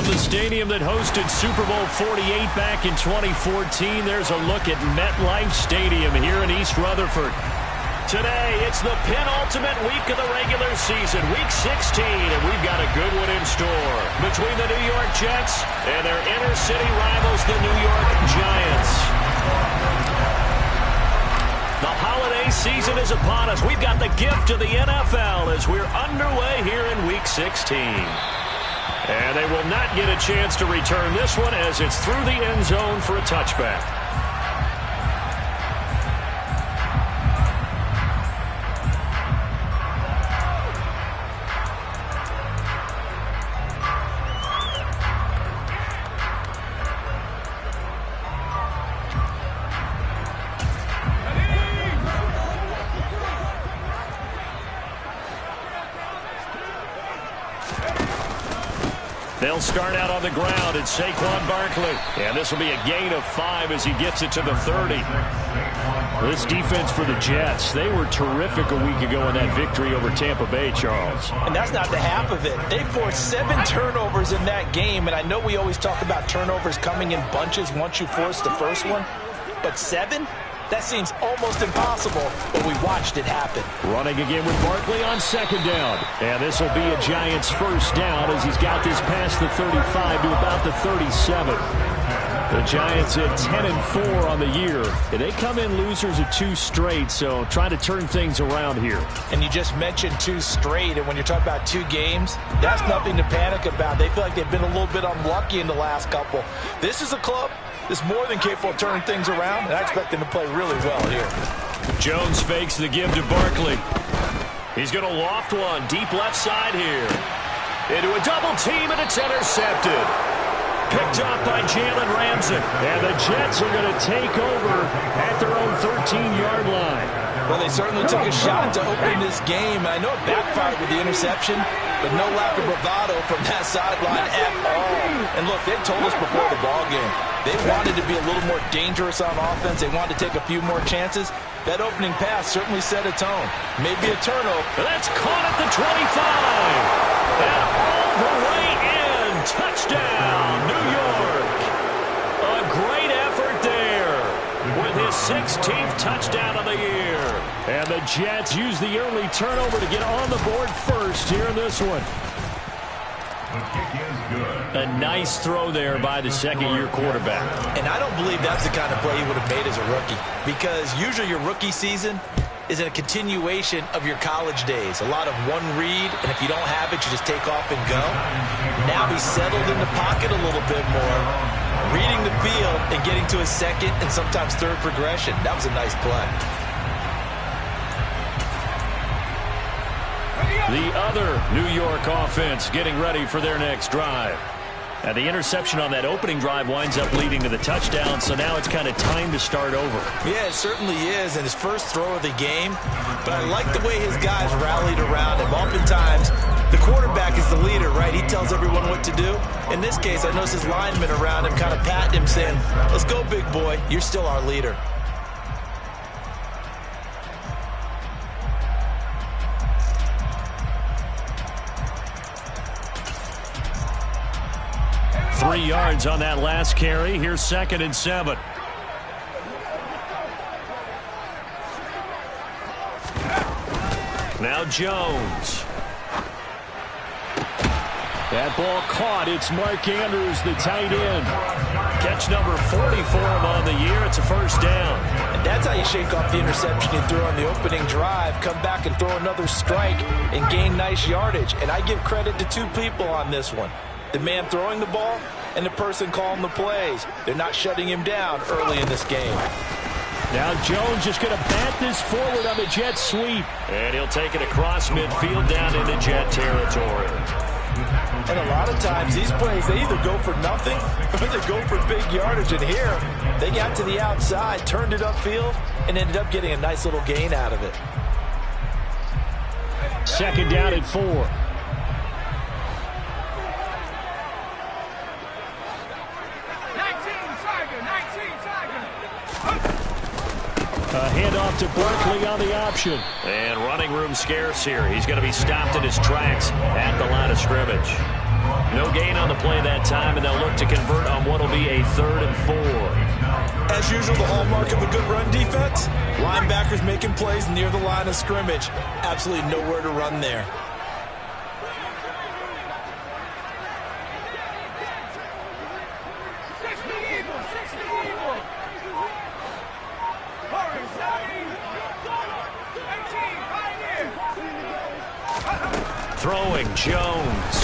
From the stadium that hosted Super Bowl 48 back in 2014, there's a look at MetLife Stadium here in East Rutherford. Today, it's the penultimate week of the regular season, Week 16, and we've got a good one in store between the New York Jets and their inner-city rivals, the New York Giants. The holiday season is upon us. We've got the gift of the NFL as we're underway here in Week 16. And they will not get a chance to return this one as it's through the end zone for a touchback. They'll start out on the ground. It's Saquon Barkley. And this will be a gain of 5 as he gets it to the 30. This defense for the Jets, they were terrific a week ago in that victory over Tampa Bay, Charles. And that's not the half of it. They forced 7 turnovers in that game. And I know we always talk about turnovers coming in bunches once you force the first one. But 7? That seems almost impossible, but we watched it happen. Running again with Barkley on second down. And this will be a Giants first down as he's got this past the 35 to about the 37. The Giants at 10-4 on the year. And they come in losers of 2 straight, so trying to turn things around here. And you just mentioned 2 straight, and when you're talking about 2 games, that's nothing to panic about. They feel like they've been a little bit unlucky in the last couple. This is a club is more than capable of turning things around, and I expect them to play really well here. Jones fakes the give to Barkley. He's going to loft one deep left side here. Into a double team, and it's intercepted. Picked up by Jalen Ramsey. And the Jets are going to take over at their own 13-yard line. Well, they certainly took a shot to open this game. I know it backfired with the interception, but no lack of bravado from that sideline at all. And look, they told us before the ball game, they wanted to be a little more dangerous on offense. They wanted to take a few more chances. That opening pass certainly set a tone. Maybe a turnover. That's caught at the 25. And all the way in. Touchdown, New York. A great effort there with his 16th touchdown of the year. And the Jets use the early turnover to get on the board first here in this one. A nice throw there by the second-year quarterback. And I don't believe that's the kind of play he would have made as a rookie, because usually your rookie season is a continuation of your college days. A lot of one read, and if you don't have it, you just take off and go. Now he's settled in the pocket a little bit more, reading the field and getting to his second and sometimes third progression. That was a nice play. The other New York offense getting ready for their next drive. And the interception on that opening drive winds up leading to the touchdown, so now it's kind of time to start over. Yeah, it certainly is, and his first throw of the game. But I like the way his guys rallied around him. Oftentimes, the quarterback is the leader, right? He tells everyone what to do. In this case, I noticed his linemen around him kind of patting him, saying, "Let's go, big boy. You're still our leader." 3 yards on that last carry. Here's 2nd and 7. Now Jones. That ball caught. It's Mark Andrews, the tight end. Catch number 40 for him on the year. It's a first down. And that's how you shake off the interception you threw on the opening drive. Come back and throw another strike and gain nice yardage. And I give credit to 2 people on this one. The man throwing the ball and the person calling the plays. They're not shutting him down early in this game. Now Jones just going to bat this forward on the Jet sweep. And he'll take it across midfield down into Jet territory. And a lot of times these plays, they either go for nothing or they go for big yardage. And here, they got to the outside, turned it upfield, and ended up getting a nice little gain out of it. 2nd down and 4. A handoff to Barkley on the option. And running room scarce here. He's going to be stopped in his tracks at the line of scrimmage. No gain on the play that time, and they'll look to convert on what will be a 3rd and 4. As usual, the hallmark of a good run defense, linebackers making plays near the line of scrimmage. Absolutely nowhere to run there. Throwing Jones.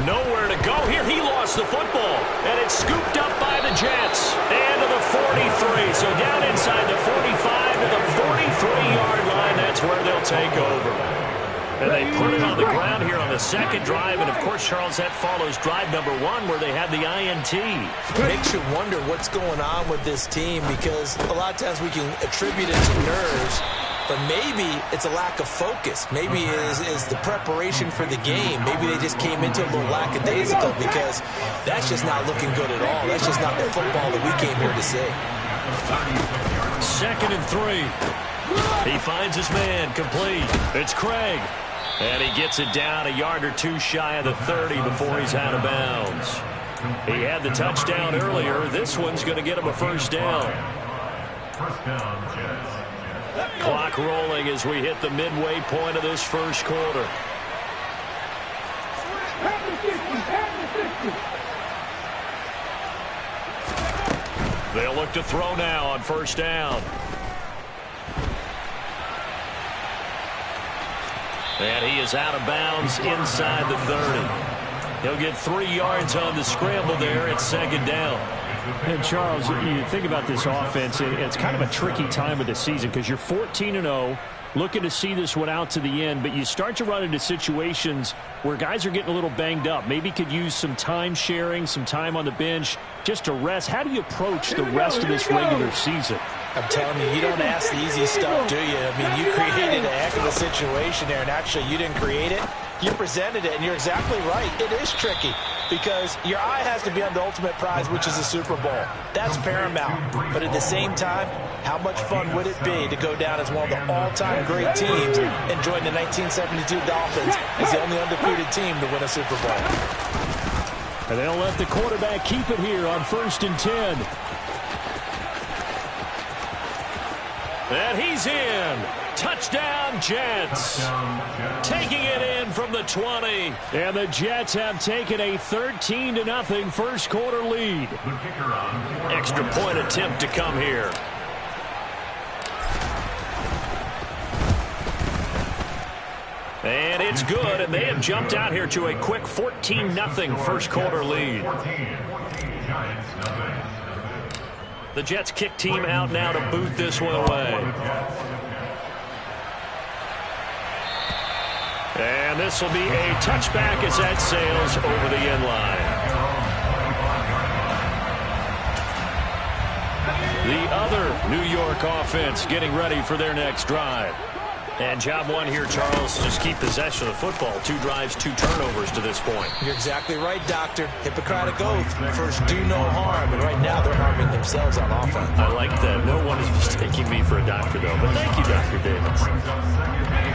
Nowhere to go here. He lost the football. And it's scooped up by the Jets. And to the 43. So down inside the 45 to the 43-yard line. That's where they'll take over. And they put it on the ground here on the second drive. And, of course, Charles, that follows drive number 1 where they had the INT. Makes you wonder what's going on with this team because a lot of times we can attribute it to nerves. But maybe it's a lack of focus. Maybe it is the preparation for the game. Maybe they just came into a little lackadaisical because that's just not looking good at all. That's just not the football that we came here to see. 2nd and 3. He finds his man complete. It's Craig. And he gets it down a yard or 2 shy of the 30 before he's out of bounds. He had the touchdown earlier. This one's going to get him a first down. First down, Jets. Clock rolling as we hit the midway point of this first quarter. They'll look to throw now on first down. And he is out of bounds inside the 30. He'll get 3 yards on the scramble there at 2nd down. And, Charles, you think about this offense, it's kind of a tricky time of the season because you're 14-0, looking to see this one out to the end, but you start to run into situations where guys are getting a little banged up. Maybe could use some time sharing, some time on the bench just to rest. How do you approach the rest of this regular season? I'm telling you, you don't ask the easy stuff, do you? I mean, you created a heck of a situation there, and actually you didn't create it. You presented it, and you're exactly right. It is tricky because your eye has to be on the ultimate prize, which is the Super Bowl. That's paramount. But at the same time, how much fun would it be to go down as one of the all-time great teams and join the 1972 Dolphins as the only undefeated team to win a Super Bowl? And they'll let the quarterback keep it here on 1st and 10. And he's in. Touchdown, Jets. Taking it in from the 20. And the Jets have taken a 13-0 first quarter lead. Extra point attempt to come here. And it's good, and they have jumped out here to a quick 14-0 first quarter lead. The Jets kick team out now to boot this one away. And this will be a touchback as that sails over the end line. The other New York offense getting ready for their next drive. And job 1 here, Charles, just keep possession of the football. 2 drives, 2 turnovers to this point. You're exactly right, Doctor. Hippocratic oath. First, do no harm. And right now, they're harming themselves on offense. I like that. No one is mistaking me for a doctor, though. But thank you, Dr. Davis.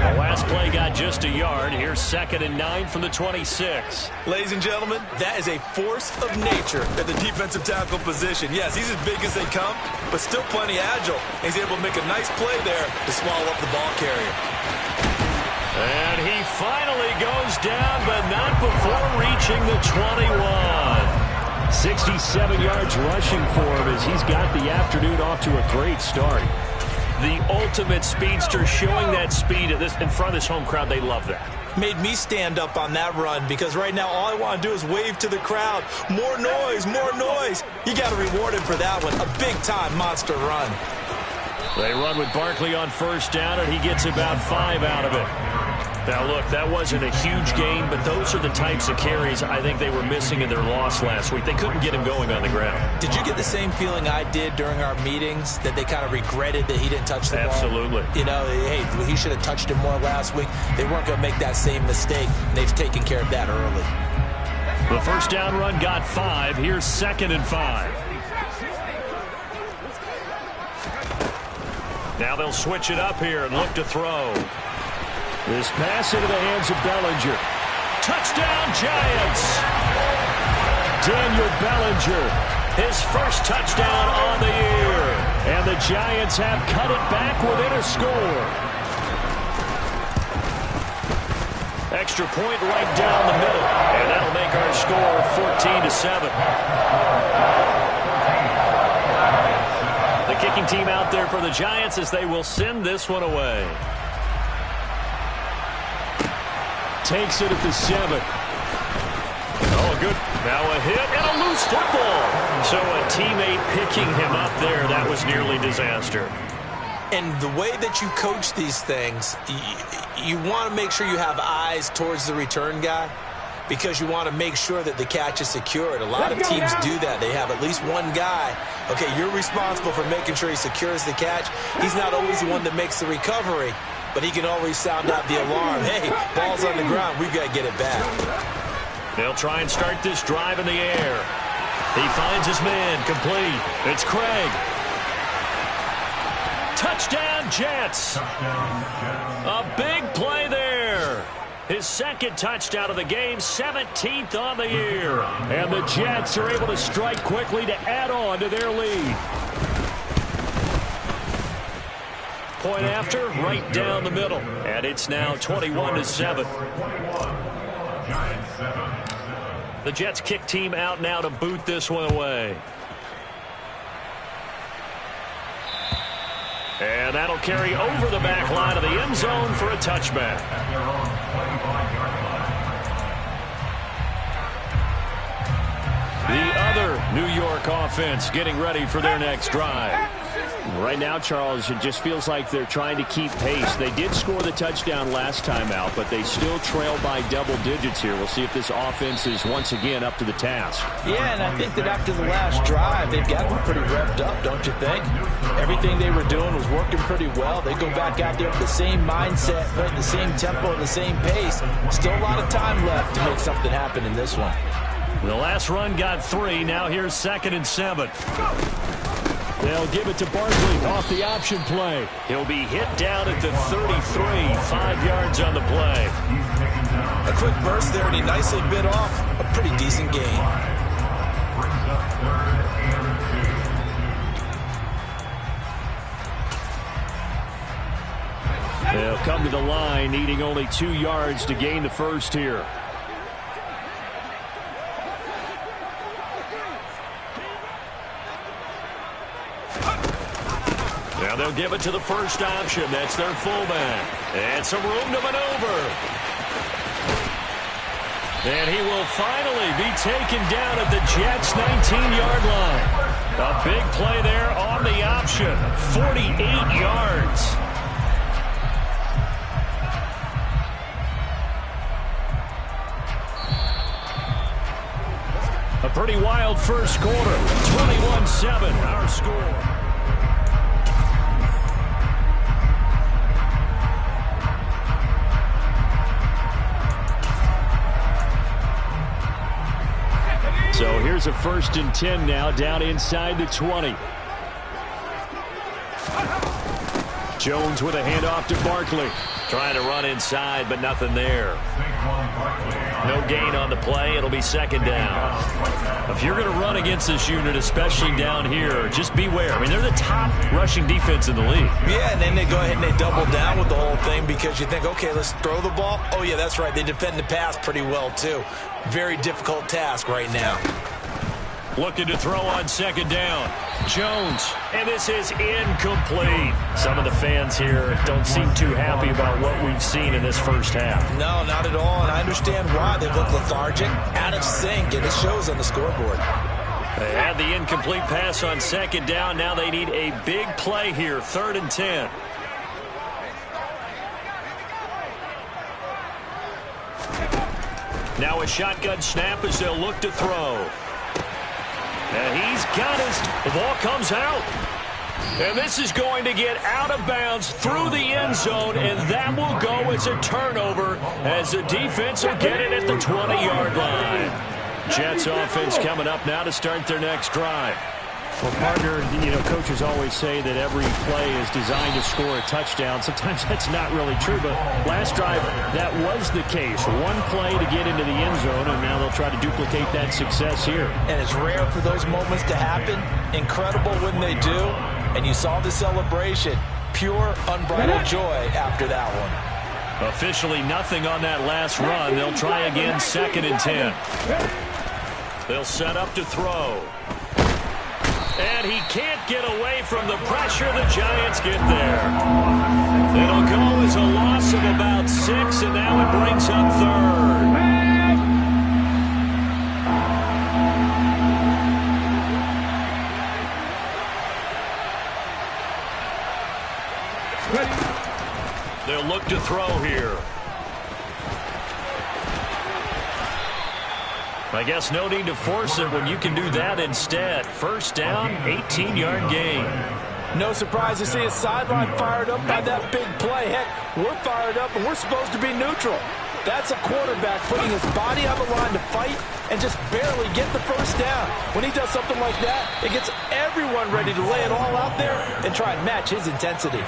The last play got just a yard. Here's 2nd and 9 from the 26. Ladies and gentlemen, that is a force of nature at the defensive tackle position. Yes, he's as big as they come, but still plenty agile. He's able to make a nice play there to swallow up the ball carrier. And he finally goes down, but not before reaching the 21. 67 yards rushing for him as he's got the afternoon off to a great start. The ultimate speedster, showing that speed in front of this home crowd. They love that. Made me stand up on that run because right now all I want to do is wave to the crowd. More noise, more noise. You got to reward him for that one. A big-time monster run. They run with Barkley on first down, and he gets about 5 out of it. Now, look, that wasn't a huge gain, but those are the types of carries I think they were missing in their loss last week. They couldn't get him going on the ground. Did you get the same feeling I did during our meetings, that they kind of regretted that he didn't touch the ball? Absolutely. You know, hey, he should have touched it more last week. They weren't going to make that same mistake, and they've taken care of that early. The first down run got 5. Here's 2nd and 5. Now they'll switch it up here and look to throw. This pass into the hands of Bellinger. Touchdown, Giants! Daniel Bellinger, his first touchdown on the year. And the Giants have cut it back within a score. Extra point right down the middle. And that'll make our score 14-7. The kicking team out there for the Giants as they will send this one away. Takes it at the 7. Oh, good. Now a hit and a loose football. So a teammate picking him up there. That was nearly disaster. And the way that you coach these things, you want to make sure you have eyes towards the return guy because you want to make sure that the catch is secured. A lot of teams do that. They have at least one guy. Okay, you're responsible for making sure he secures the catch. He's not always the one that makes the recovery, but he can always sound out the alarm. Hey, ball's on the ground. We've got to get it back. They'll try and start this drive in the air. He finds his man complete. It's Craig. Touchdown, Jets. A big play there. His second touchdown of the game, 17th on the year. And the Jets are able to strike quickly to add on to their lead. Point after, right down the middle. And it's now 21-7. The Jets kick team out now to boot this one away. And that'll carry over the back line of the end zone for a touchback. The other New York offense getting ready for their next drive. Right now, Charles, it just feels like they're trying to keep pace. They did score the touchdown last time out, but they still trail by double digits here. We'll see if this offense is once again up to the task. Yeah, and I think that after the last drive, they've got them pretty revved up, don't you think? Everything they were doing was working pretty well. They go back out there with the same mindset, playing the same tempo and the same pace. Still a lot of time left to make something happen in this one. The last run got 3. Now here's 2nd and 7. They'll give it to Barkley off the option play. He'll be hit down at the 33, 5 yards on the play. A quick burst there, and he nicely bit off a pretty decent gain. They'll come to the line, needing only 2 yards to gain the first here. Now they'll give it to the first option. That's their fullback. And some room to maneuver. And he will finally be taken down at the Jets' 19-yard line. A big play there on the option. 48 yards. A pretty wild first quarter. 21-7, our score. So here's a 1st and 10 now, down inside the 20. Jones with a handoff to Barkley. Trying to run inside, but nothing there. No gain on the play. It'll be 2nd down. If you're going to run against this unit, especially down here, just beware. I mean, they're the top rushing defense in the league. Yeah, and then they go ahead and they double down with the whole thing because you think, okay, let's throw the ball. Oh, yeah, that's right. They defend the pass pretty well, too. Very difficult task right now. Looking to throw on 2nd down. Jones, and this is incomplete. Some of the fans here don't seem too happy about what we've seen in this first half. No, not at all, and I understand why. They look lethargic, out of sync, and it shows on the scoreboard. They had the incomplete pass on 2nd down. Now they need a big play here, 3rd and 10. Now a shotgun snap as they'll look to throw. And he's got his, the ball comes out. And this is going to get out of bounds through the end zone, and that will go as a turnover as the defense will get it at the 20-yard line. Jets offense coming up now to start their next drive. Well, partner, coaches always say that every play is designed to score a touchdown. Sometimes that's not really true, but last drive, that was the case. One play to get into the end zone, and now they'll try to duplicate that success here. And it's rare for those moments to happen. Incredible when they do. And you saw the celebration. Pure, unbridled joy after that one. Officially nothing on that last run. They'll try again, 2nd and 10. They'll set up to throw. And he can't get away from the pressure. The Giants get there. It'll go as a loss of about 6, and now it brings up 3rd. They'll look to throw here. I guess no need to force it when you can do that instead. 1st down, 18-yard gain. No surprise to see a sideline fired up by that big play. Heck, we're fired up, and we're supposed to be neutral. That's a quarterback putting his body on the line to fight and just barely get the 1st down. When he does something like that, it gets everyone ready to lay it all out there and try and match his intensity.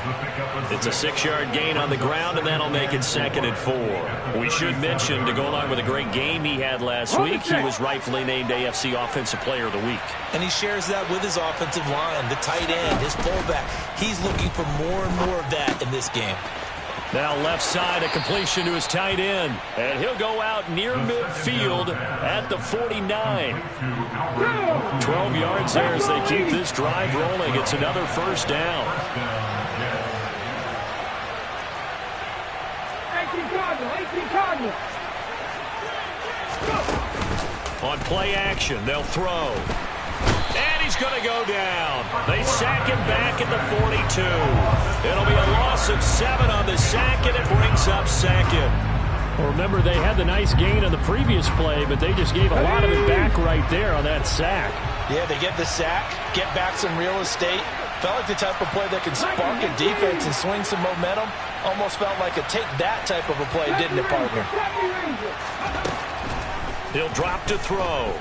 It's a 6-yard gain on the ground, and that'll make it 2nd and 4. We should mention, to go along with a great game he had last week, he was rightfully named AFC Offensive Player of the Week. And he shares that with his offensive line, the tight end, his fullback. He's looking for more and more of that in this game. Now left side, a completion to his tight end. And he'll go out near midfield at the 49. 12 yards there as they keep this drive rolling. It's another 1st down. 18 Cardinals. On play action, they'll throw. And he's going to go down. They sack him back at the 42. It'll be a loss of 7 on the sack, and it brings up 2nd. Well, remember, they had the nice gain on the previous play, but they just gave a lot of it back right there on that sack. Yeah, they get the sack, get back some real estate. Felt like the type of play that can spark a defense and swing some momentum. Almost felt like a take that type of a play, didn't it, partner? He'll drop to throw.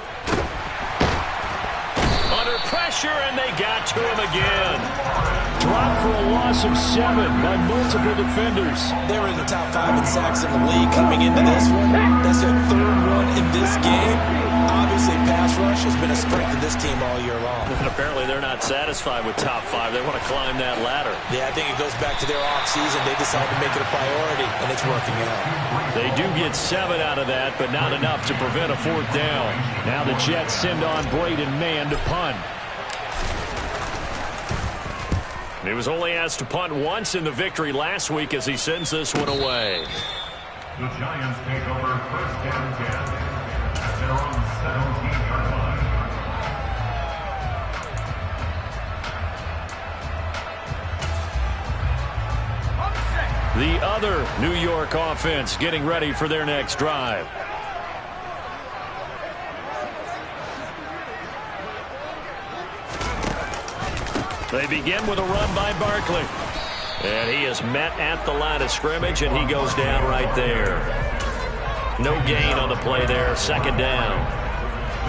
Under pressure, and they got to him again. Dropped for a loss of 7 by multiple defenders. They were in the top 5 in sacks in the league coming into this one. That's their 3rd one in this game. Obviously, pass rush has been a strength of this team all year long. And apparently they're not satisfied with top 5. They want to climb that ladder. Yeah, I think it goes back to their offseason. They decided to make it a priority, and it's working out. They do get 7 out of that, but not enough to prevent a 4th down. Now the Jets send on Braden Mann to punt. He was only asked to punt once in the victory last week as he sends this one away. The Giants take over 1st and 10 at their own 17-yard line. The other New York offense getting ready for their next drive. They begin with a run by Barkley. And he is met at the line of scrimmage, and he goes down right there. No gain on the play there, 2nd down.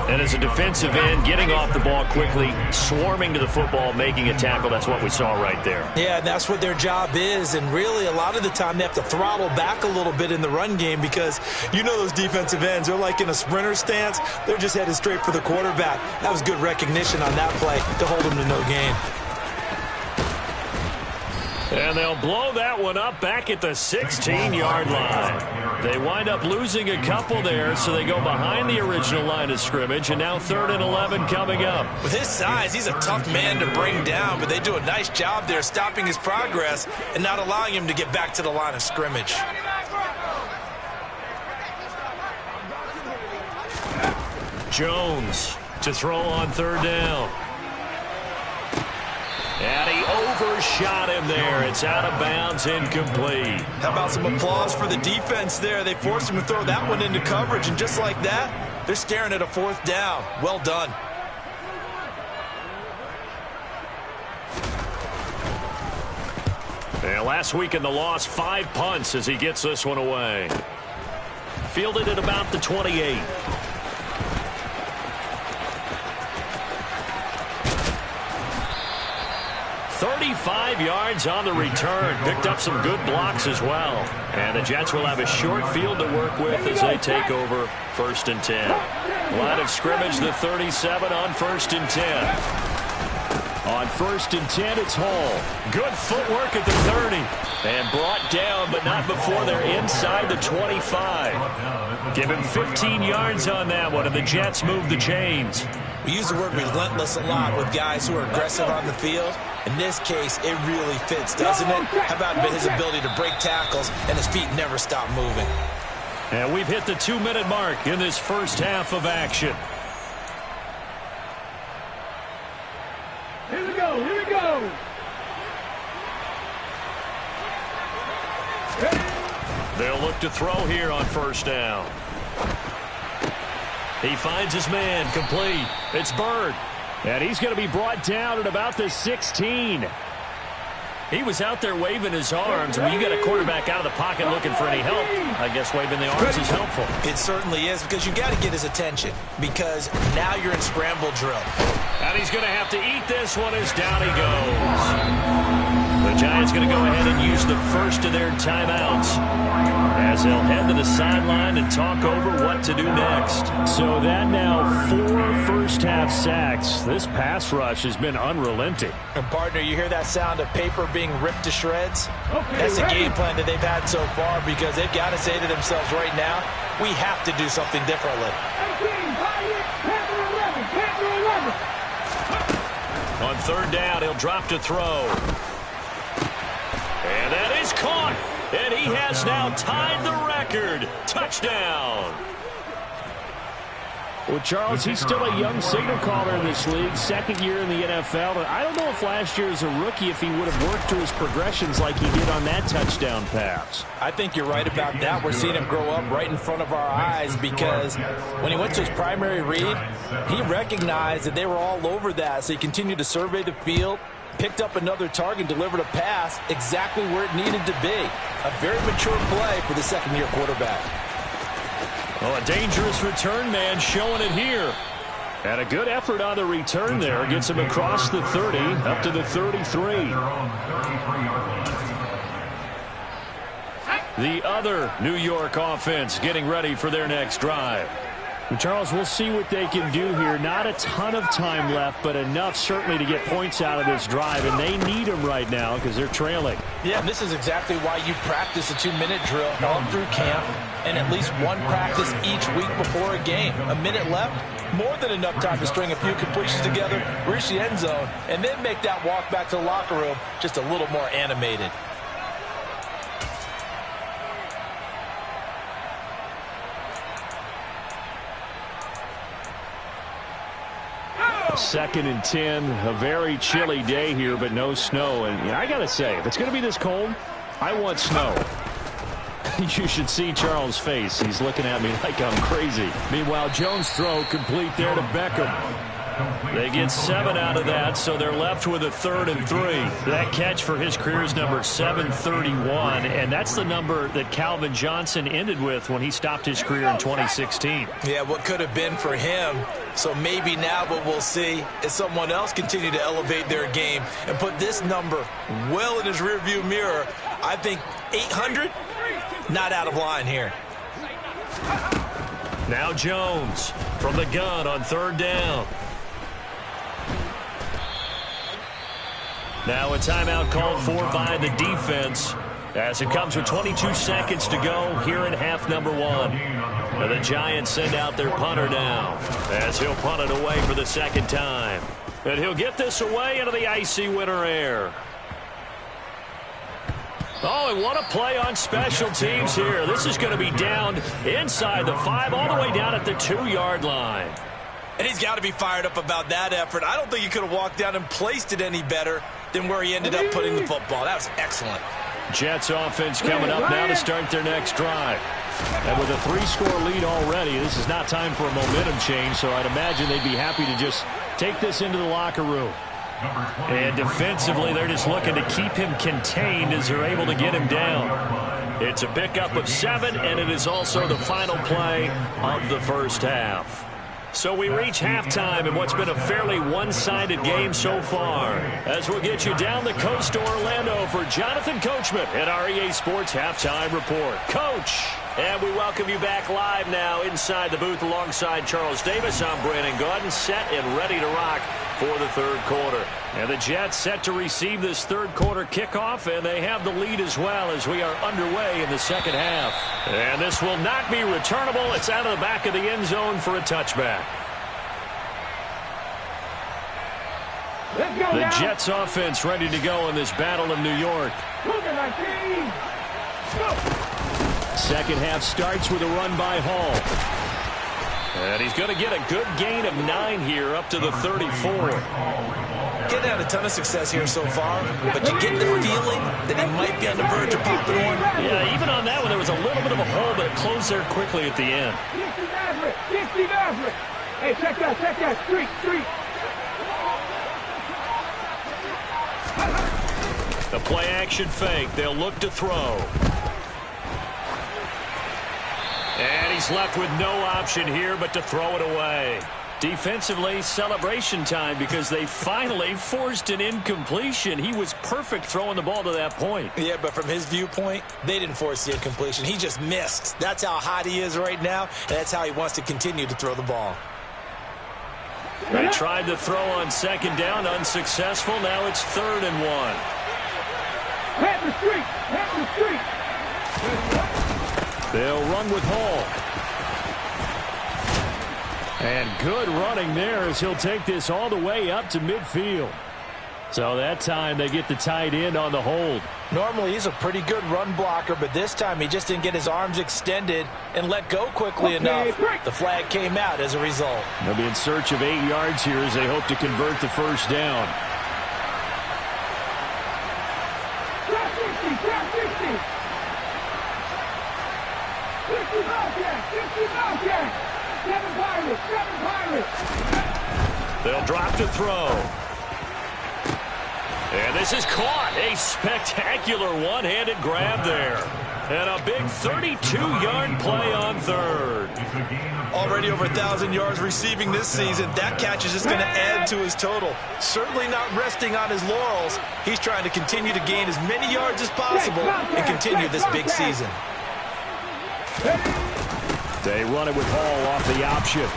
And as a defensive end, getting off the ball quickly, swarming to the football, making a tackle, that's what we saw right there. Yeah, and that's what their job is. And really, a lot of the time, they have to throttle back a little bit in the run game because you know those defensive ends, they're like in a sprinter stance. They're just headed straight for the quarterback. That was good recognition on that play to hold him to no gain. And they'll blow that one up back at the 16-yard line. They wind up losing a couple there, so they go behind the original line of scrimmage, and now 3rd and 11 coming up. With his size, he's a tough man to bring down, but they do a nice job there stopping his progress and not allowing him to get back to the line of scrimmage. Jones to throw on 3rd down. And he overshot him there. It's out of bounds, incomplete. How about some applause for the defense there? They forced him to throw that one into coverage, and just like that, they're staring at a 4th down. Well done. And last week in the loss, 5 punts as he gets this one away. Fielded at about the 28. 35 yards on the return. Picked up some good blocks as well. And the Jets will have a short field to work with as they take over 1st and 10. Line of scrimmage, the 37 on 1st and 10. On 1st and 10, it's Hall. Good footwork at the 30. And brought down, but not before they're inside the 25. Give him 15 yards on that one, and the Jets move the chains. We use the word relentless a lot with guys who are aggressive on the field. In this case, it really fits, doesn't it? How about his ability to break tackles and his feet never stop moving? And we've hit the 2-minute mark in this first half of action. Here we go, here we go. They'll look to throw here on 1st down. He finds his man, complete. It's Bird. And he's going to be brought down at about the 16. He was out there waving his arms. When you get a quarterback out of the pocket looking for any help, I guess waving the arms is helpful. It certainly is, because you got to get his attention, because now you're in scramble drill. And he's going to have to eat this one as down he goes. The Giants going to go ahead and use the first of their timeouts as they'll head to the sideline and talk over what to do next. So that now 4 first-half sacks. This pass rush has been unrelenting. And, partner, you hear that sound of paper being ripped to shreds? That's the game plan that they've had so far, because they've got to say to themselves right now, we have to do something differently. On 3rd down, he'll drop to throw. And that is caught. And he has now tied the record. Touchdown. Well, Charles, he's still a young signal caller in this league, 2nd year in the NFL. And I don't know if last year as a rookie, if he would have worked through his progressions like he did on that touchdown pass. I think you're right about that. We're seeing him grow up right in front of our eyes, because when he went to his primary read, he recognized that they were all over that. So he continued to survey the field, picked up another target, delivered a pass exactly where it needed to be. A very mature play for the 2nd-year quarterback. Well, a dangerous return man showing it here. And a good effort on the return there. Gets him across the 30, up to the 33. The other New York offense getting ready for their next drive. And Charles, we'll see what they can do here. Not a ton of time left, but enough certainly to get points out of this drive, and they need them right now because they're trailing. Yeah, and this is exactly why you practice a 2-minute drill all through camp, and at least one practice each week before a game. A minute left, more than enough time to string a few completions together, reach the end zone, and then make that walk back to the locker room just a little more animated. 2nd and 10, a very chilly day here, but no snow. And I got to say, if it's going to be this cold, I want snow. You should see Charles' face. He's looking at me like I'm crazy. Meanwhile, Jones' throw complete there to Beckham. They get 7 out of that, so they're left with a 3rd and 3. That catch for his career is number 731, and that's the number that Calvin Johnson ended with when he stopped his career in 2016. Yeah, what could have been for him. So maybe now what we'll see is someone else continue to elevate their game and put this number well in his rearview mirror. I think 800, not out of line here. Now Jones from the gun on 3rd down. Now a timeout called for by the defense as it comes with 22 seconds to go here in half number 1. And the Giants send out their punter now as he'll punt it away for the 2nd time. And he'll get this away into the icy winter air. Oh, and what a play on special teams here. This is going to be down inside the 5 all the way down at the 2-yard line. And he's got to be fired up about that effort. I don't think he could have walked down and placed it any better than where he ended up putting the football. That was excellent. Jets offense coming up now to start their next drive. And with a 3-score lead already, this is not time for a momentum change, so I'd imagine they'd be happy to just take this into the locker room. And defensively, they're just looking to keep him contained as they're able to get him down. It's a pickup of 7, and it is also the final play of the first half. So we reach halftime in what's been a fairly one-sided game so far. As we'll get you down the coast to Orlando for Jonathan Coachman at our EA Sports Halftime Report. Coach! And we welcome you back live now inside the booth alongside Charles Davis. I'm Brandon Gaudin, set and ready to rock for the third quarter. And the Jets set to receive this third quarter kickoff, and they have the lead as well as we are underway in the second half. And this will not be returnable. It's out of the back of the end zone for a touchback. The Jets offense ready to go in this battle of New York. Second half starts with a run by Hall. And he's going to get a good gain of 9 here up to the 34. Getting had a ton of success here so far, but you get the feeling that he might be on the verge of popping one. Yeah, even on that one, there was a little bit of a hole, but it closed there quickly at the end. 60 Maverick. Hey, check that. Street. The play action fake. They'll look to throw. And he's left with no option here but to throw it away. Defensively, celebration time because they finally forced an incompletion. He was perfect throwing the ball to that point. Yeah, but from his viewpoint, they didn't force the incompletion. He just missed. That's how hot he is right now, and that's how he wants to continue to throw the ball. They tried to throw on second down, unsuccessful. Now it's 3rd and 1. Head the street. They'll run with Hall. And good running there as he'll take this all the way up to midfield. So that time they get the tight end on the hold. Normally he's a pretty good run blocker, but this time he just didn't get his arms extended and let go quickly enough. The flag came out as a result. They'll be in search of 8 yards here as they hope to convert the first down. They'll drop to throw. And this is caught. A spectacular one-handed grab there. And a big 32-yard play on third. Already over 1,000 yards receiving this season. That catch is just going to add to his total. Certainly not resting on his laurels. He's trying to continue to gain as many yards as possible and continue this big season. They run it with Hall off the option.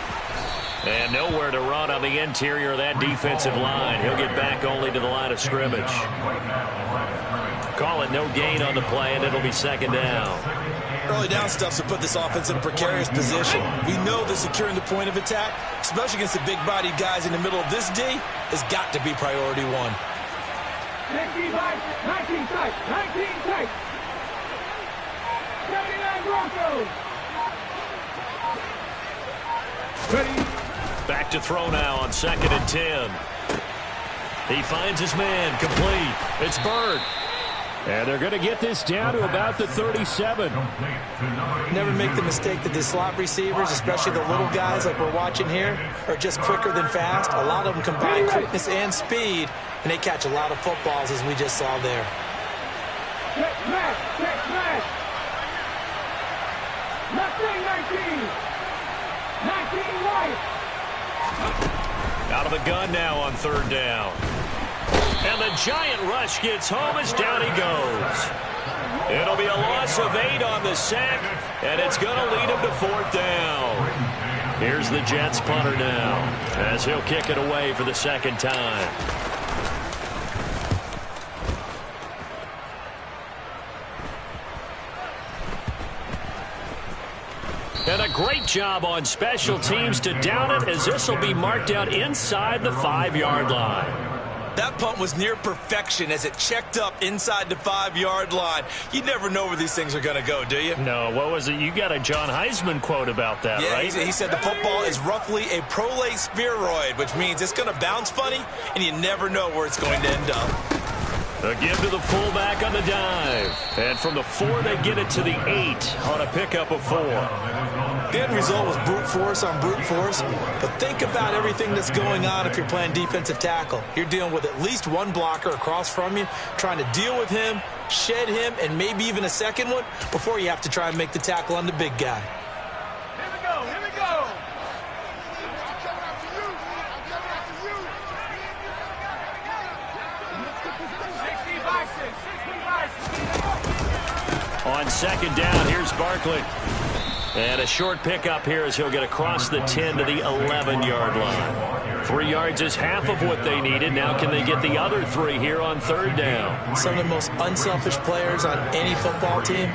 And nowhere to run on the interior of that defensive line. He'll get back only to the line of scrimmage. Call it no gain on the play, and it'll be second down. Early down stuffs will put this offense in a precarious position. We know that securing the point of attack, especially against the big-bodied guys in the middle of this D, has got to be priority one. 19 tight. 79 Broncos. Ready. Back to throw now on 2nd and 10. He finds his man, complete. It's Bird. And they're going to get this down to about the 37. Never make the mistake that the slot receivers, especially the little guys like we're watching here, are just quicker than fast. A lot of them combine quickness and speed, and they catch a lot of footballs, as we just saw there. Check smash. Nothing, 19 right. Out of the gun now on 3rd down. And the giant rush gets home as down he goes. It'll be a loss of 8 on the sack, and it's going to lead him to 4th down. Here's the Jets punter now as he'll kick it away for the second time. And a great job on special teams to down it, as this will be marked out inside the 5-yard line. That punt was near perfection as it checked up inside the 5-yard line. You never know where these things are going to go, do you? No, what was it? You got a John Heisman quote about that, yeah, right? He said the football is roughly a prolate spheroid, which means it's going to bounce funny, and you never know where it's going to end up. A give to the fullback on the dive. And from the 4, they get it to the 8 on a pickup of 4. The end result was brute force on brute force. But think about everything that's going on if you're playing defensive tackle. You're dealing with at least one blocker across from you, trying to deal with him, shed him, and maybe even a second one before you have to try and make the tackle on the big guy. Here we go. On second down, here's Barkley. And a short pickup here as he'll get across the 10 to the 11-yard line. 3 yards is half of what they needed. Now can they get the other 3 here on third down? Some of the most unselfish players on any football team,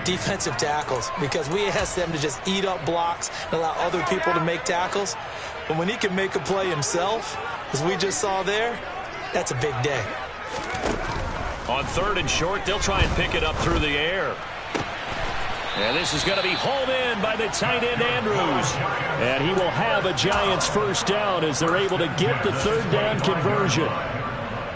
defensive tackles, because we ask them to just eat up blocks and allow other people to make tackles. But when he can make a play himself, as we just saw there, that's a big day. On third and short, they'll try and pick it up through the air. And this is going to be hauled in by the tight end, Andrews. And he will have a Giants first down as they're able to get the third down conversion.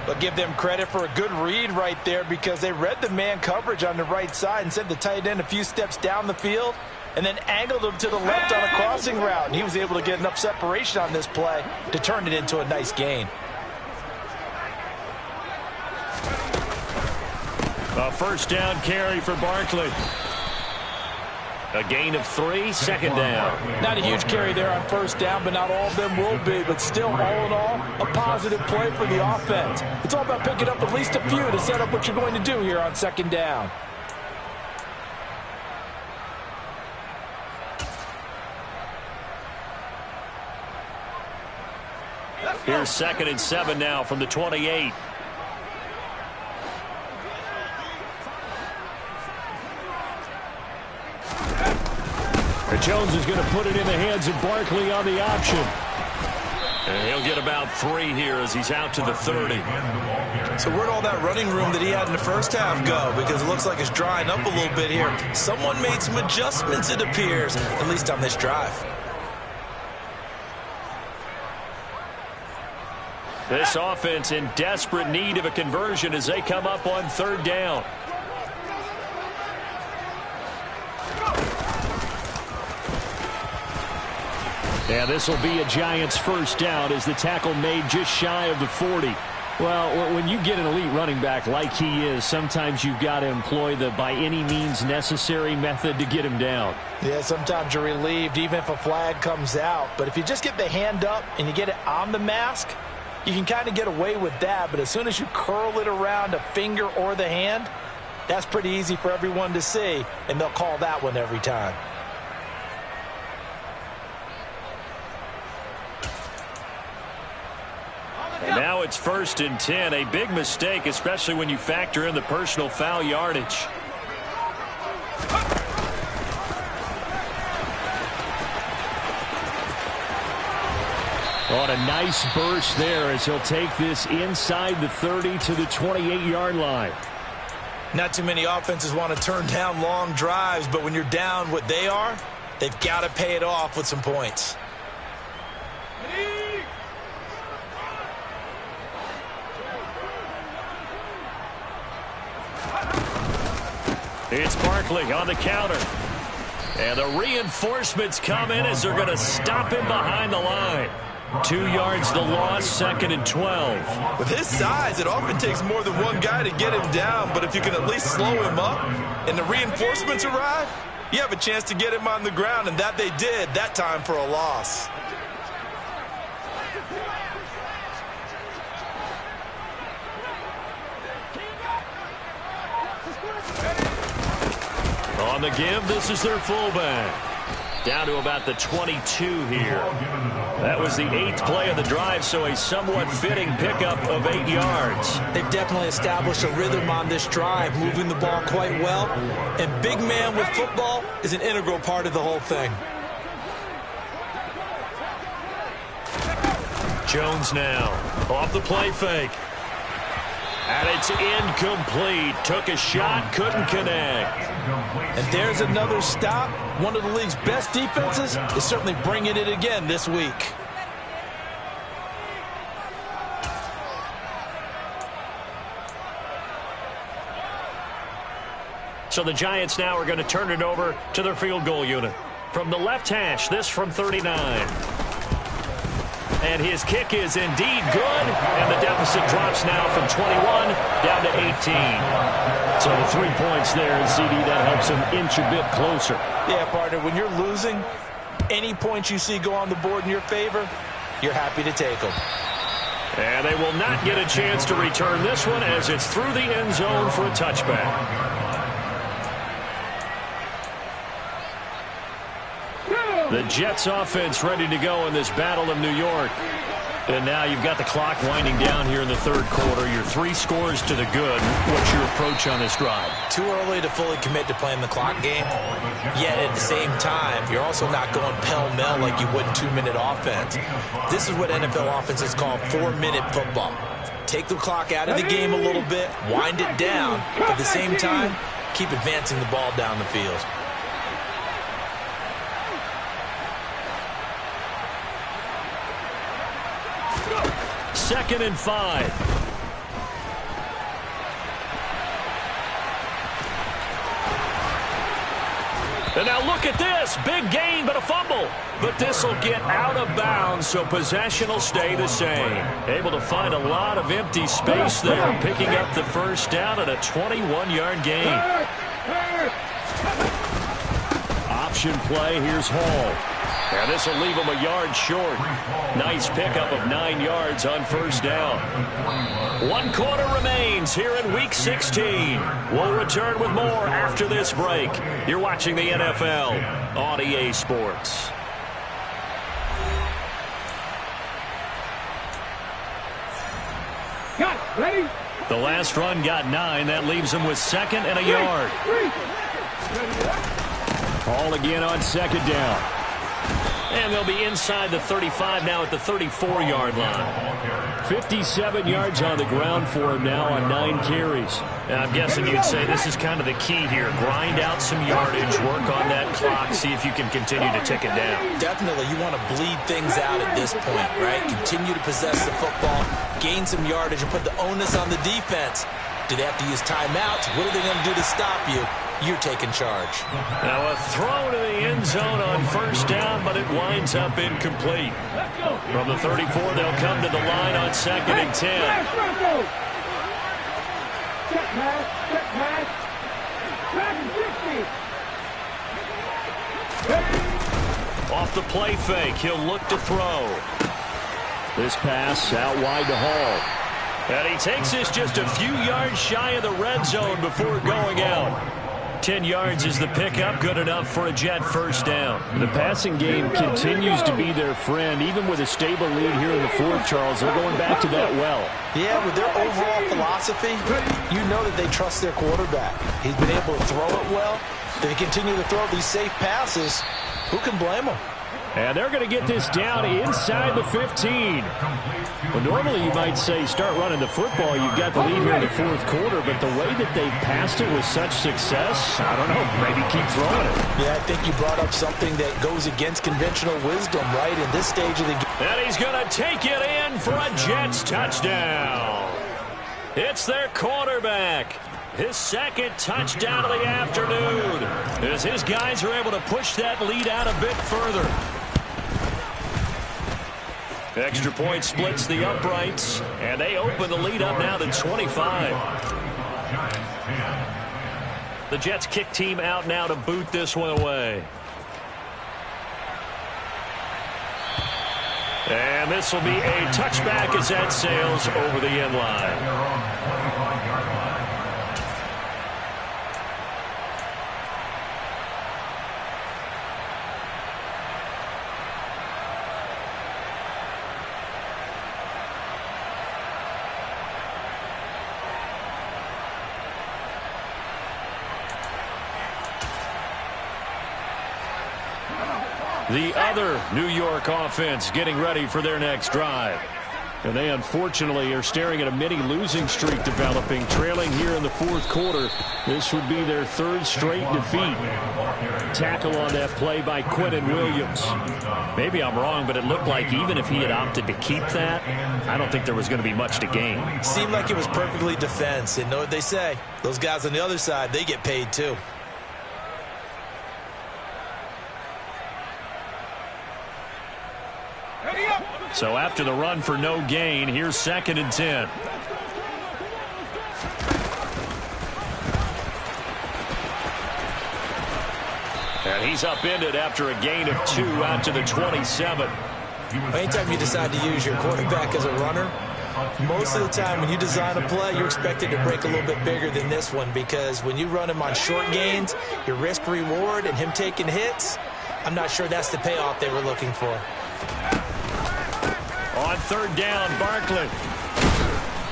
But give them credit for a good read right there, because they read the man coverage on the right side and sent the tight end a few steps down the field and then angled him to the left on a crossing route. And he was able to get enough separation on this play to turn it into a nice gain. A first down carry for Barkley. A gain of 3, second down. Not a huge carry there on first down, but not all of them will be. But still, all in all, a positive play for the offense. It's all about picking up at least a few to set up what you're going to do here on second down. Here's 2nd and 7 now from the 28. Jones is going to put it in the hands of Barkley on the option. And he'll get about 3 here as he's out to the 30. So where'd all that running room that he had in the first half go? Because it looks like it's drying up a little bit here. Someone made some adjustments, it appears, at least on this drive. This offense in desperate need of a conversion as they come up on third down. Yeah, this will be a Giants first down as the tackle made just shy of the 40. Well, when you get an elite running back like he is, sometimes you've got to employ the by any means necessary method to get him down. Yeah, sometimes you're relieved even if a flag comes out. But if you just get the hand up and you get it on the mask, you can kind of get away with that. But as soon as you curl it around a finger or the hand, that's pretty easy for everyone to see, and they'll call that one every time. And now it's 1st and 10. A big mistake, especially when you factor in the personal foul yardage. On a nice burst there as he'll take this inside the 30 to the 28-yard line. Not too many offenses want to turn down long drives, but when you're down what they are, they've got to pay it off with some points. It's Barkley on the counter. And the reinforcements come in as they're going to stop him behind the line. 2 yards the loss, 2nd and 12. With his size, it often takes more than one guy to get him down, but if you can at least slow him up and the reinforcements arrive, you have a chance to get him on the ground, and that they did that time for a loss. On the give, this is their fullback. Down to about the 22 here. That was the 8th play of the drive, so a somewhat fitting pickup of 8 yards. They've definitely established a rhythm on this drive, moving the ball quite well. And big man with football is an integral part of the whole thing. Jones now off the play fake. And it's incomplete. Took a shot, couldn't connect. And there's another stop. One of the league's best defenses is certainly bringing it again this week. So the Giants now are going to turn it over to their field goal unit. From the left hash, this from 39. And his kick is indeed good, and the deficit drops now from 21 down to 18. So the 3 points there, and CD, that helps him inch a bit closer. Yeah, partner, when you're losing, any points you see go on the board in your favor, you're happy to take them. And they will not get a chance to return this one as it's through the end zone for a touchback. The Jets offense ready to go in this Battle of New York. And now you've got the clock winding down here in the third quarter. Your 3 scores to the good. What's your approach on this drive? Too early to fully commit to playing the clock game. Yet at the same time, you're also not going pell-mell like you would in 2-minute offense. This is what NFL offenses call 4-minute football. Take the clock out of the game a little bit, wind it down, but at the same time, keep advancing the ball down the field. Second and 5. And now look at this. Big gain, but a fumble. But this will get out of bounds, so possession will stay the same. Able to find a lot of empty space there, picking up the first down at a 21-yard gain. Option play. Here's Hall. And this will leave him a yard short. Nice pickup of 9 yards on first down. 1 quarter remains here in Week 16. We'll return with more after this break. You're watching the NFL on EA Sports. Got it. Ready? The last run got 9. That leaves him with second and a yard. Hall again on second down. And they'll be inside the 35 now at the 34-yard line. 57 yards on the ground for him now on 9 carries. And I'm guessing you'd say this is kind of the key here. Grind out some yardage, work on that clock, see if you can continue to tick it down. Definitely, you want to bleed things out at this point, right? Continue to possess the football, gain some yardage, and put the onus on the defense. Do they have to use timeouts? What are they going to do to stop you? You're taking charge. Now a throw to the end zone on first down, but it winds up incomplete. From the 34, they'll come to the line on second and 10. Check pass. Check pass. Back 60. Off the play fake, he'll look to throw. This pass out wide to Hall. And he takes this just a few yards shy of the red zone before going out. 10 yards is the pickup, good enough for a Jet first down. The passing game continues to be their friend. Even with a stable lead here in the fourth, Charles, they're going back to that well. Yeah, with their overall philosophy, you know that they trust their quarterback. He's been able to throw it well. They continue to throw these safe passes. Who can blame them? And they're going to get this down inside the 15. Well, normally you might say start running the football. You've got the lead here in the fourth quarter, but the way that they've passed it with such success, I don't know, maybe keep throwing it. Yeah, I think you brought up something that goes against conventional wisdom, right, in this stage of the game. And he's going to take it in for a Jets touchdown. It's their quarterback. His second touchdown of the afternoon, as his guys are able to push that lead out a bit further. Extra point splits the uprights, and they open the lead up now to 25. The Jets kick team out now to boot this one away. And this will be a touchback as that sails over the end line. The other New York offense getting ready for their next drive. And they unfortunately are staring at a mini losing streak developing, trailing here in the fourth quarter. This would be their 3rd straight defeat. Tackle on that play by Quentin Williams. Maybe I'm wrong, but it looked like even if he had opted to keep that, I don't think there was going to be much to gain. Seemed like it was perfectly defense. And know what they say? Those guys on the other side, they get paid too. So after the run for no gain, here's 2nd and 10. And he's upended after a gain of 2 out to the 27. Anytime you decide to use your quarterback as a runner, Most of the time when you design a play, you're expected to break a little bit bigger than this one, because when you run him on short gains, your risk-reward and him taking hits, I'm not sure that's the payoff they were looking for. On third down, Barkley.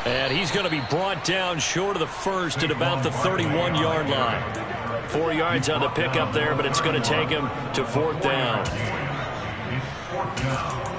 And he's going to be brought down short of the first at about the 31-yard line. 4 yards on the pickup there, but it's going to take him to fourth down. Fourth down.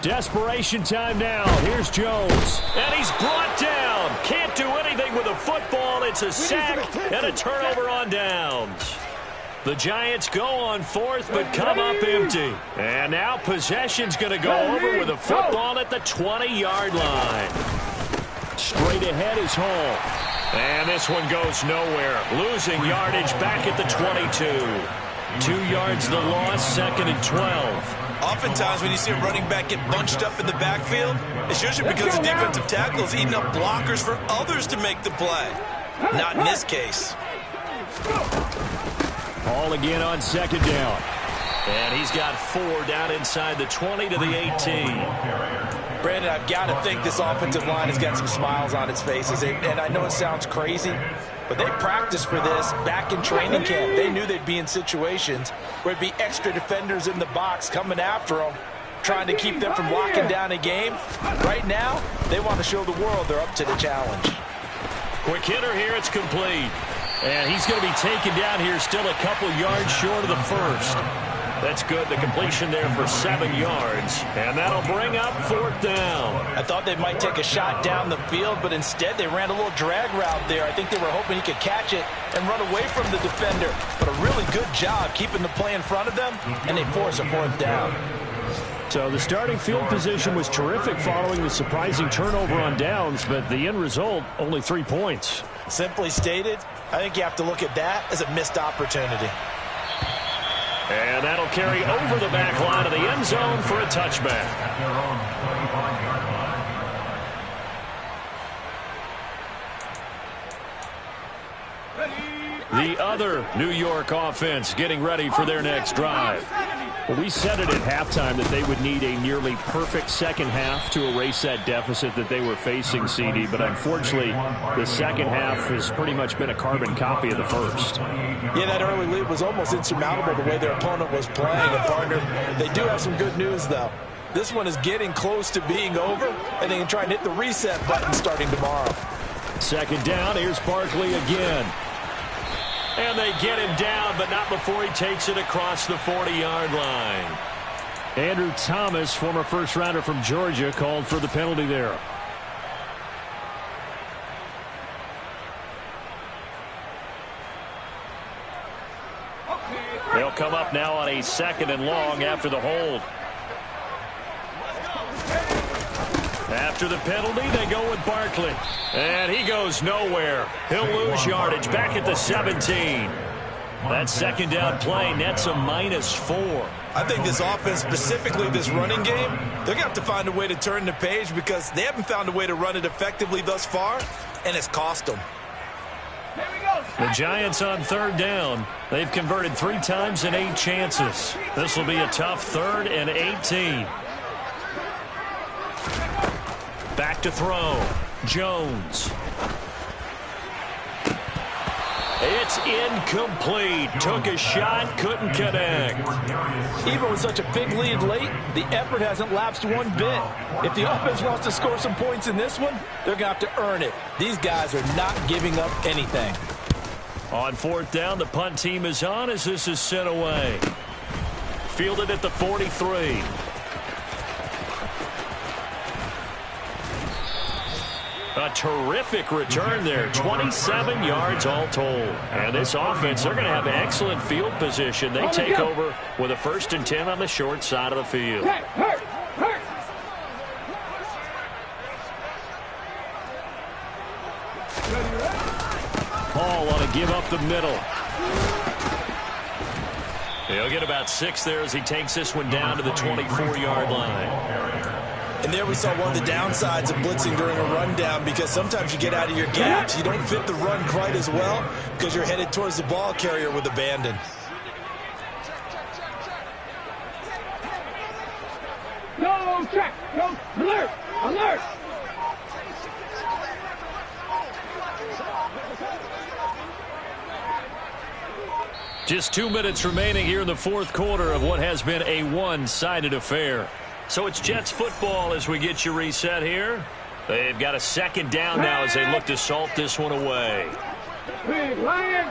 Desperation time now. Here's Jones. And he's brought down. Can't do anything with a football. It's a sack and a turnover on downs. The Giants go on fourth but come up empty. And now possession's going to go over with a football at the 20-yard line. Straight ahead is Hall. And this one goes nowhere. Losing yardage back at the 22. 2 yards the loss, second and 12. Oftentimes when you see a running back get bunched up in the backfield, it's usually because the defensive tackle is eating up blockers for others to make the play. Not in this case. Hall again on second down. And he's got 4 down inside the 20 to the 18. Brandon, I've got to think this offensive line has got some smiles on its faces. And I know it sounds crazy, but they practiced for this back in training camp. They knew they'd be in situations where it'd be extra defenders in the box coming after them, trying to keep them from locking down a game. Right now, they want to show the world they're up to the challenge. Quick hitter here, it's complete. And he's going to be taken down here still a couple yards short of the first. That's good. The completion there for 7 yards. And that'll bring up fourth down. I thought they might take a shot down the field, but instead they ran a little drag route there. I think they were hoping he could catch it and run away from the defender. But a really good job keeping the play in front of them, and they force a fourth down. So the starting field position was terrific following the surprising turnover on downs, but the end result, only 3 points. Simply stated, I think you have to look at that as a missed opportunity. And that'll carry over the back line of the end zone for a touchback. At their own 25-yard line. The other New York offense getting ready for their next drive. Well, we said it at halftime that they would need a nearly perfect second half to erase that deficit that they were facing, CD. But unfortunately, the second half has pretty much been a carbon copy of the first. Yeah, that early lead was almost insurmountable the way their opponent was playing. And, partner, they do have some good news, though. This one is getting close to being over, and they can try and hit the reset button starting tomorrow. Second down, here's Barkley again. And they get him down, but not before he takes it across the 40-yard line. Andrew Thomas, former first-rounder from Georgia, called for the penalty there. They'll come up now on a second and long after the hold. After the penalty, they go with Barkley. And he goes nowhere. He'll lose yardage back at the 17. That second down play nets a -4. I think this offense, specifically this running game, they're going to have to find a way to turn the page because they haven't found a way to run it effectively thus far, and it's cost them. The Giants on third down. They've converted 3 times in 8 chances. This will be a tough 3rd and 18. Back to throw. Jones. It's incomplete. Took a shot, couldn't connect. Even with such a big lead late, the effort hasn't lapsed one bit. If the offense wants to score some points in this one, they're going to have to earn it. These guys are not giving up anything. On fourth down, the punt team is on as this is sent away. Fielded at the 43. A terrific return there. 27 yards all told. And this offense, they're going to have excellent field position. They take over with a 1st and 10 on the short side of the field. Hall give up the middle. He'll get about 6 there as he takes this one down to the 24-yard line. And there we saw one of the downsides of blitzing during a rundown, because sometimes you get out of your gaps. You don't fit the run quite as well because you're headed towards the ball carrier with abandon. Go check. Go alert. Alert. Just 2 minutes remaining here in the fourth quarter of what has been a one-sided affair. So it's Jets football as we get you reset here. They've got a second down now as they look to salt this one away. Big Lion.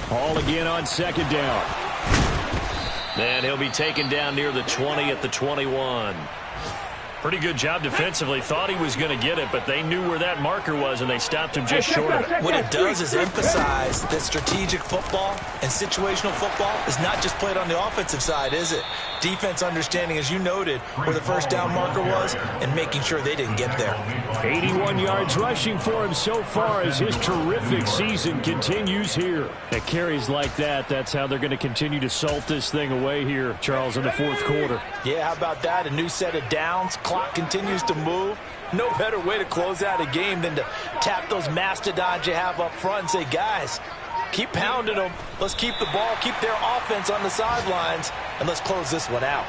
Hall again on second down. And he'll be taken down near the 20 at the 21. Pretty good job defensively. Thought he was going to get it, but they knew where that marker was, and they stopped him just short of it. What it does is emphasize that strategic football and situational football is not just played on the offensive side, is it? Defense understanding, as you noted, where the first down marker was and making sure they didn't get there. 81 yards rushing for him so far as his terrific season continues here. At carries like that, that's how they're going to continue to salt this thing away here, Charles, in the fourth quarter. Yeah, how about that? A new set of downs. Clock continues to move. No better way to close out a game than to tap those mastodons you have up front and say, guys, keep pounding them. Let's keep the ball, keep their offense on the sidelines, and let's close this one out.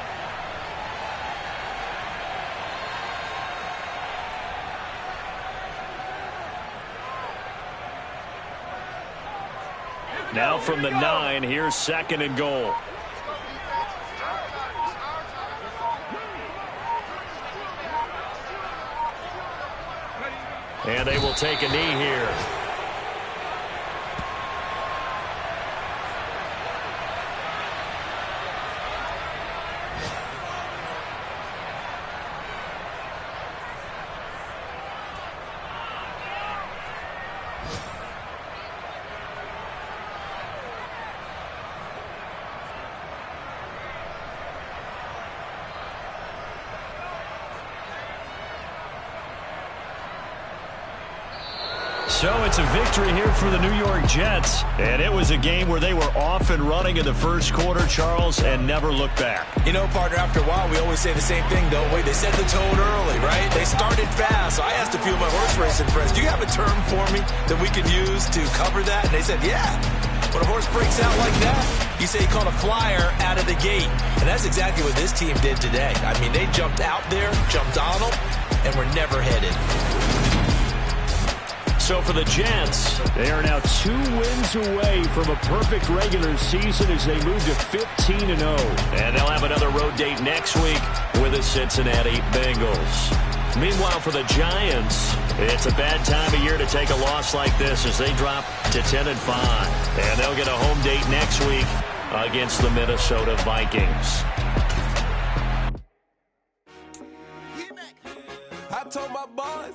Now from the 9, here's second and goal. And they will take a knee here. So it's a victory here for the New York Jets. And it was a game where they were off and running in the first quarter, Charles, and never looked back. You know, partner, after a while, we always say the same thing, don't we? They set the tone early, right? They started fast. So I asked a few of my horse racing friends, do you have a term for me that we could use to cover that? And they said, yeah. When a horse breaks out like that, you say you call a flyer out of the gate. And that's exactly what this team did today. I mean, they jumped out there, jumped on them, and were never headed. So for the Jets, they are now 2 wins away from a perfect regular season as they move to 15-0. And they'll have another road date next week with the Cincinnati Bengals. Meanwhile, for the Giants, it's a bad time of year to take a loss like this as they drop to 10-5. And they'll get a home date next week against the Minnesota Vikings. I told my boys.